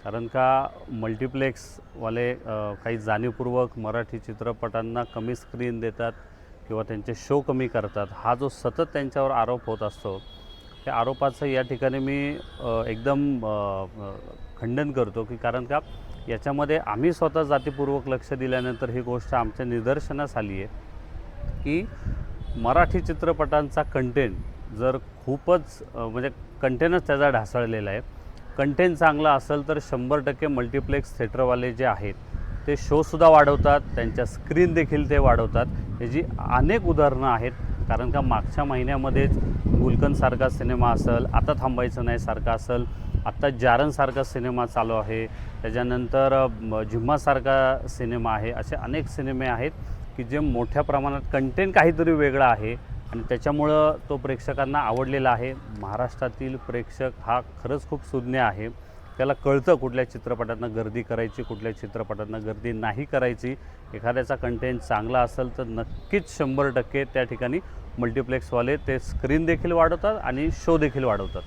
कारण का मल्टिप्लेक्सवाले काही जाणीवपूर्वक मराठी चित्रपटांना कमी स्क्रीन देतात किंवा त्यांचे शो कमी करतात, हा जो सतत त्यांच्यावर आरोप होत असतो, त्या आरोपाचं या ठिकाणी मी एकदम खंडन करतो की कारण का याच्यामध्ये आम्ही स्वतः जातीपूर्वक लक्ष दिल्यानंतर ही गोष्ट आमच्या निदर्शनास आली आहे की मराठी चित्रपटांचा कंटेंट जर खूपच म्हणजे कंटेंटच त्याचा ढासळलेला आहे. कंटेंट चांगला असेल तर 100% मल्टिप्लेक्स थिएटरवाले जे आहेत ते शोसुद्धा वाढवतात, त्यांच्या स्क्रीन देखील ते वाढवतात. याची अनेक उदाहरणं आहेत. कारण का मागच्या महिन्यामध्येच गुलकंदसारखा सिनेमा असेल, आता थांबायचं नाही सारखा असेल, आत्ता जारणसारखा सिनेमा चालू आहे, त्याच्यानंतर झिम्मासारखा सिनेमा आहे. असे अनेक सिनेमे आहेत की जे मोठ्या प्रमाणात कंटेंट काहीतरी वेगळा आहे आणि त्याच्यामुळं तो प्रेक्षकांना आवडलेला आहे. महाराष्ट्रातील प्रेक्षक हा खरंच खूप सुज्ञ आहे. त्याला कळतं कुठल्या चित्रपटांना गर्दी करायची, कुठल्या चित्रपटांना गर्दी नाही करायची. एखाद्याचा कंटेंट चांगला असेल तर नक्कीच 100% त्या ठिकाणी मल्टिप्लेक्सवाले ते स्क्रीन देखील वाढवतात आणि शो देखील वाढवतात.